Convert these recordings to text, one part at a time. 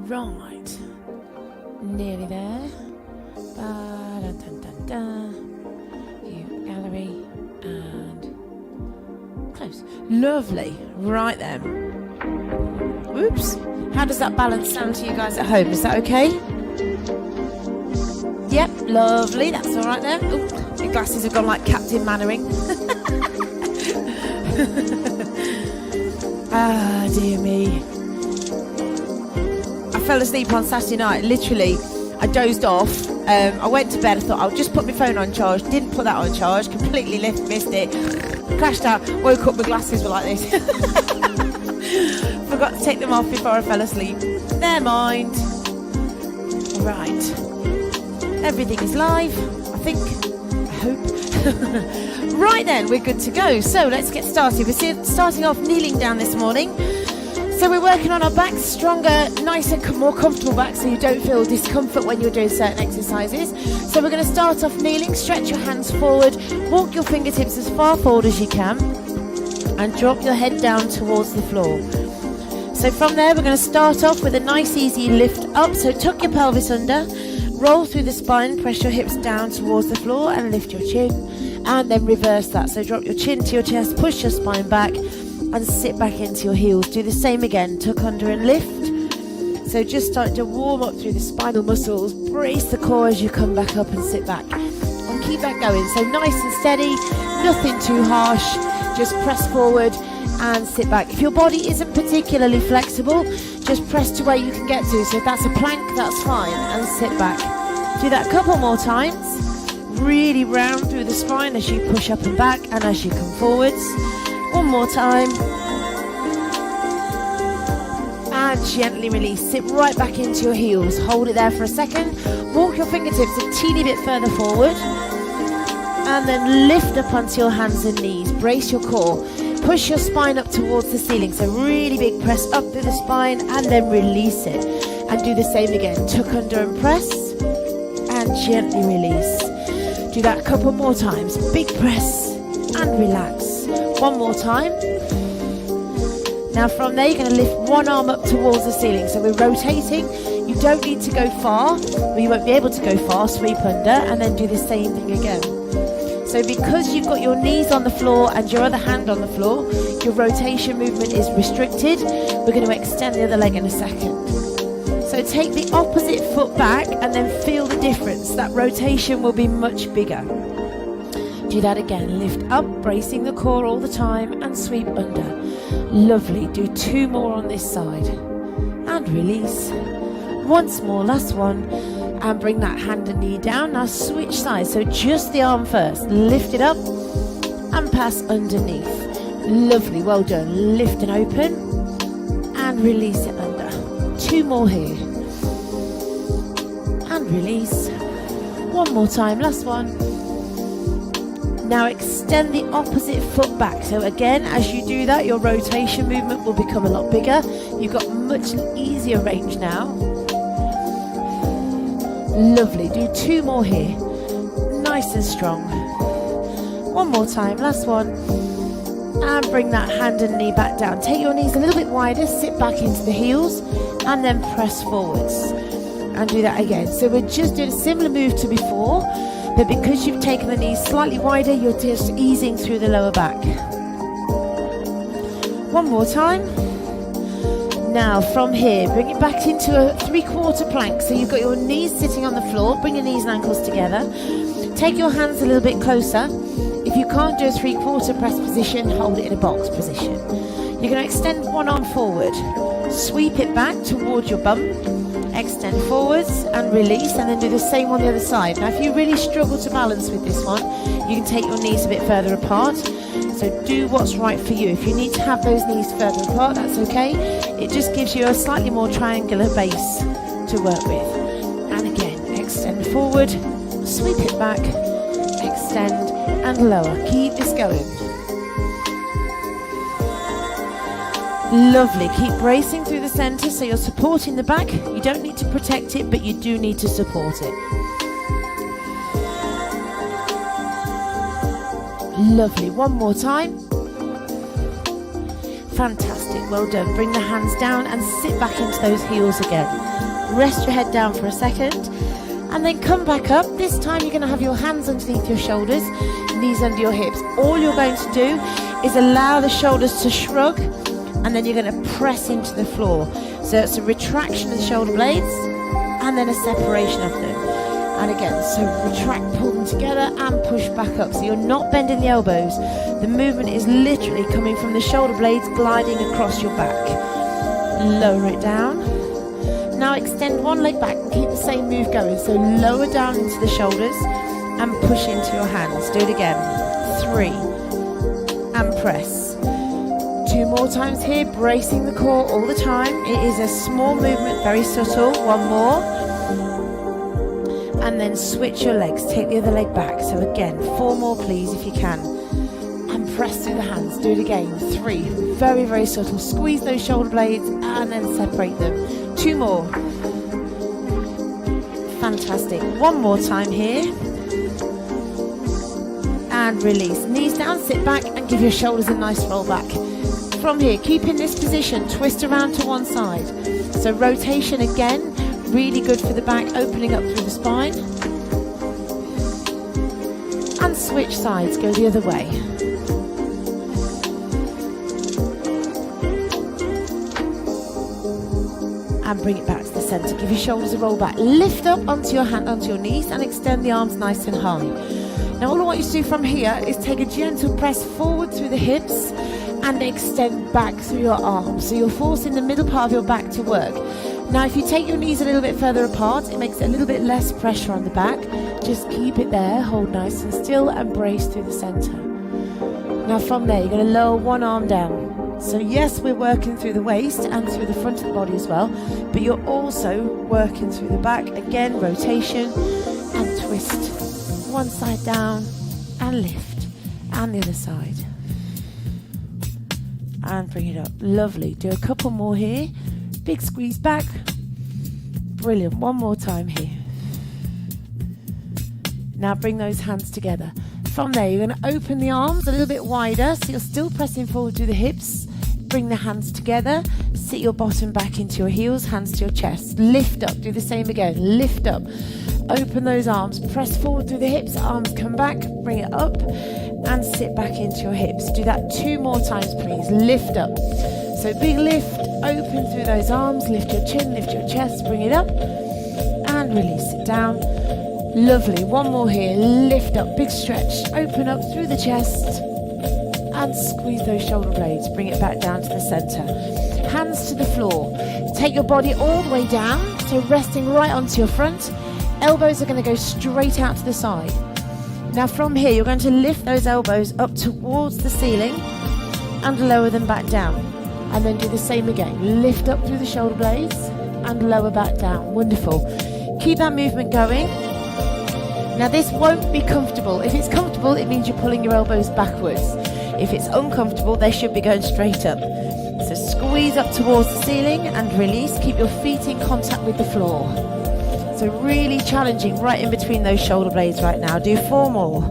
Right. Nearly there. View gallery and close. Lovely. Right then. Oops. How does that balance sound to you guys at home? Is that okay? Yep, lovely. That's all right there. Ooh, your glasses have gone like Captain Mannering. Ah, dear me. I fell asleep on Saturday night. Literally, I dozed off. I went to bed. I thought I'll just put my phone on charge. Didn't put that on charge. Completely missed it. Crashed out. Woke up. My glasses were like this. Forgot to take them off before I fell asleep. Never mind. Right. Everything is live. I think. I hope. Right then, we're good to go. So let's get started. We're starting off kneeling down this morning. So we're working on our backs, stronger, nicer, more comfortable backs so you don't feel discomfort when you're doing certain exercises. So we're going to start off kneeling, stretch your hands forward, walk your fingertips as far forward as you can and drop your head down towards the floor. So from there we're going to start off with a nice easy lift up. So tuck your pelvis under, roll through the spine, press your hips down towards the floor and lift your chin and then reverse that. So drop your chin to your chest, push your spine back and sit back into your heels. Do the same again, tuck under and lift. So just start to warm up through the spinal muscles, brace the core as you come back up and sit back. And keep that going, so nice and steady, nothing too harsh, just press forward and sit back. If your body isn't particularly flexible, just press to where you can get to. So if that's a plank, that's fine, and sit back. Do that a couple more times. Really round through the spine as you push up and back and as you come forwards. One more time. And gently release. Sit right back into your heels. Hold it there for a second. Walk your fingertips a teeny bit further forward. And then lift up onto your hands and knees. Brace your core. Push your spine up towards the ceiling. So really big press up through the spine and then release it. And do the same again. Tuck under and press. And gently release. Do that a couple more times. Big press and relax. One more time. Now from there you're going to lift one arm up towards the ceiling. So we're rotating. You don't need to go far, or you won't be able to go far. Sweep under and then do the same thing again. So because you've got your knees on the floor and your other hand on the floor, your rotation movement is restricted. We're going to extend the other leg in a second. So take the opposite foot back and then feel the difference. That rotation will be much bigger. Do that again. Lift up, bracing the core all the time and sweep under. Lovely. Do two more on this side. And release. Once more, last one. And bring that hand and knee down. Now switch sides. So just the arm first. Lift it up and pass underneath. Lovely. Well done. Lift and open. And release it under. Two more here. And release. One more time. Last one. Now extend the opposite foot back. So again, as you do that, your rotation movement will become a lot bigger. You've got much easier range now. Lovely. Do two more here. Nice and strong. One more time. Last one. And bring that hand and knee back down. Take your knees a little bit wider. Sit back into the heels. And then press forwards. And do that again. So we're just doing a similar move to before. But because you've taken the knees slightly wider, you're just easing through the lower back. One more time. Now from here, bring it back into a 3/4 plank. So you've got your knees sitting on the floor. Bring your knees and ankles together. Take your hands a little bit closer. If you can't do a 3/4 press position, hold it in a box position. You're going to extend one arm forward. Sweep it back towards your bum. Extend forwards and release, and then do the same on the other side. Now if you really struggle to balance with this one, you can take your knees a bit further apart. So do what's right for you. If you need to have those knees further apart, that's okay. It just gives you a slightly more triangular base to work with. And again, extend forward, sweep it back, extend and lower. Keep this going. Lovely. Keep bracing through the center so you're supporting the back. You don't need to protect it, but you do need to support it. Lovely. One more time. Fantastic, well done. Bring the hands down and sit back into those heels again. Rest your head down for a second and then come back up. This time you're going to have your hands underneath your shoulders, knees under your hips. All you're going to do is allow the shoulders to shrug and then you're going to press into the floor. So it's a retraction of the shoulder blades and then a separation of them. And again, so retract, pull them together and push back up. So you're not bending the elbows. The movement is literally coming from the shoulder blades gliding across your back. Lower it down. Now extend one leg back and keep the same move going. So lower down into the shoulders and push into your hands. Do it again. 3 and press. 2 more times here, bracing the core all the time. It is a small movement, very subtle. 1 more. And then switch your legs. Take the other leg back. So again, 4 more please if you can. And press through the hands. Do it again. 3. Very, very subtle. Squeeze those shoulder blades and then separate them. 2 more. Fantastic. 1 more time here. And release. Knees down, sit back and give your shoulders a nice roll back. From here, keep in this position. Twist around to one side. So rotation again. Really good for the back, opening up through the spine. And switch sides, go the other way. And bring it back to the center. Give your shoulders a roll back. Lift up onto your hand, onto your knees and extend the arms nice and high. Now all I want you to do from here is take a gentle press forward through the hips and extend back through your arms. So you're forcing the middle part of your back to work. Now if you take your knees a little bit further apart, it makes it a little bit less pressure on the back. Just keep it there, hold nice and still and brace through the center. Now from there, you're going to lower one arm down. So yes, we're working through the waist and through the front of the body as well, but you're also working through the back. Again, rotation and twist. One side down and lift. And the other side. And bring it up. Lovely. Do a couple more here. Big squeeze back. Brilliant. 1 more time here. Now bring those hands together. From there, you're going to open the arms a little bit wider, so you're still pressing forward through the hips. Bring the hands together. Sit your bottom back into your heels, hands to your chest. Lift up. Do the same again. Lift up. Open those arms. Press forward through the hips. Arms come back. Bring it up and sit back into your hips. Do that 2 more times, please. Lift up. So big lift. Open through those arms. Lift your chin. Lift your chest. Bring it up and release it down. Lovely. 1 more here. Lift up. Big stretch. Open up through the chest and squeeze those shoulder blades. Bring it back down to the center. Hands to the floor. Take your body all the way down, so resting right onto your front. Elbows are going to go straight out to the side. Now from here, you're going to lift those elbows up towards the ceiling and lower them back down. And then do the same again. Lift up through the shoulder blades and lower back down. Wonderful. Keep that movement going. Now this won't be comfortable. If it's comfortable, it means you're pulling your elbows backwards. If it's uncomfortable, they should be going straight up. So squeeze up towards the ceiling and release. Keep your feet in contact with the floor. So really challenging right in between those shoulder blades right now. Do 4 more.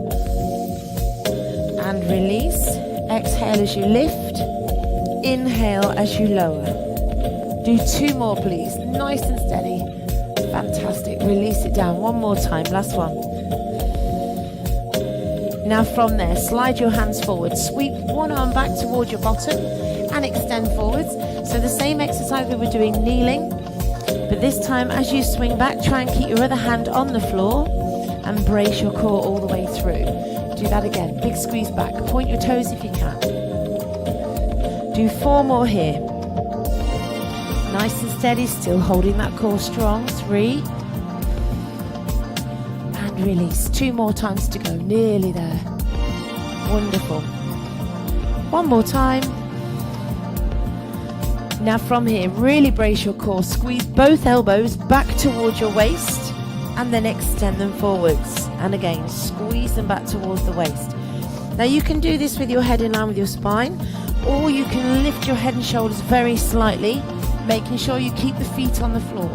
And release. Exhale as you lift. Inhale as you lower. Do 2 more, please. Nice and steady. Fantastic. Release it down. 1 more time. Last one. Now from there, slide your hands forward. Sweep one arm back towards your bottom and extend forwards. So the same exercise we were doing kneeling, but this time as you swing back, try and keep your other hand on the floor and brace your core all the way through. Do that again. Big squeeze back. Point your toes if you can. Do 4 more here. Nice and steady, still holding that core strong. 3. And release. 2 more times to go. Nearly there. Wonderful. 1 more time. Now from here, really brace your core. Squeeze both elbows back towards your waist and then extend them forwards. And again, squeeze them back towards the waist. Now you can do this with your head in line with your spine, or you can lift your head and shoulders very slightly, making sure you keep the feet on the floor.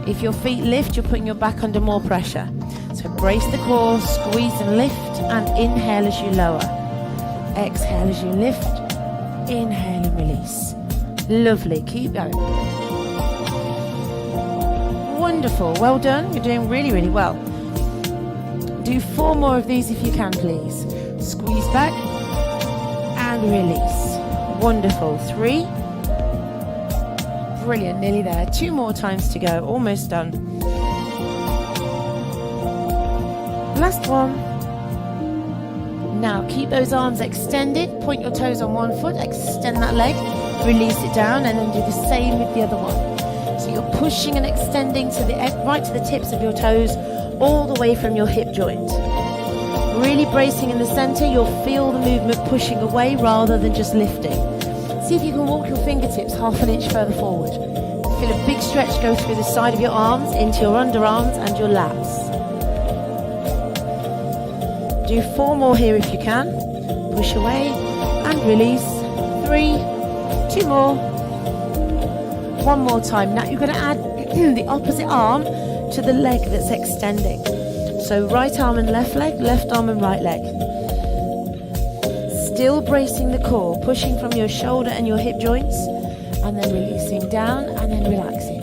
If your feet lift, you're putting your back under more pressure. So brace the core, squeeze and lift, and inhale as you lower. Exhale as you lift Inhale and release. Lovely, keep going. Wonderful, well done. You're doing really, really well. Do 4 more of these if you can, please. Squeeze back and release. Wonderful, 3. Brilliant, nearly there. 2 more times to go, almost done. Last one. Now keep those arms extended. Point your toes on one foot, extend that leg, release it down, and then do the same with the other one. So you're pushing and extending to the right to the tips of your toes, all the way from your hip joint. Really bracing in the center. You'll feel the movement pushing away rather than just lifting. See if you can walk your fingertips half an inch further forward. Feel a big stretch go through the side of your arms, into your underarms and your lats. Do 4 more here if you can. Push away and release. 3, 2 more. 1 more time. Now you're going to add the opposite arm to the leg that's extending. So right arm and left leg, left arm and right leg. Still bracing the core, pushing from your shoulder and your hip joints, and then releasing down and then relaxing.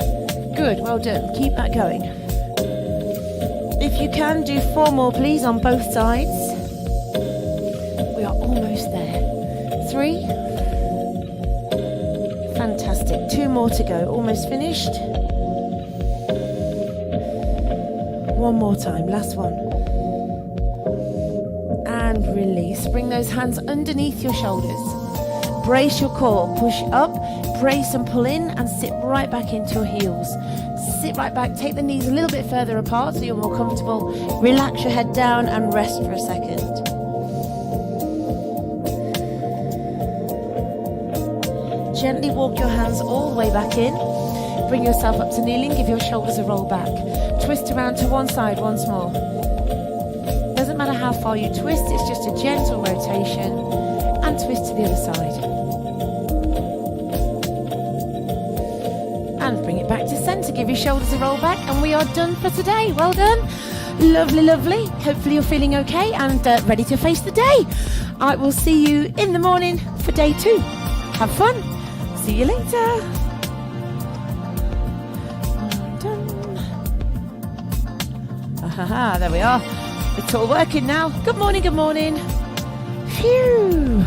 Good, well done. Keep that going. If you can, do 4 more please on both sides. We are almost there. 3. Fantastic. 2 more to go. Almost finished. 1 more time. Last one. And release. Bring those hands underneath your shoulders. Brace your core. Push up, brace and pull in, and sit right back into your heels. Sit right back. Take the knees a little bit further apart so you're more comfortable. Relax your head down and rest for a second. Gently walk your hands all the way back in. Bring yourself up to kneeling. Give your shoulders a roll back. Twist around to one side once more. Doesn't matter how far you twist, it's just a gentle rotation. And twist to the other side. And bring it back to center. Give your shoulders a roll back. And we are done for today. Well done. Lovely, lovely. Hopefully you're feeling okay and ready to face the day. I will see you in the morning for day 2. Have fun. See you later. Done. There we are. It's all working now. Good morning, good morning. Phew.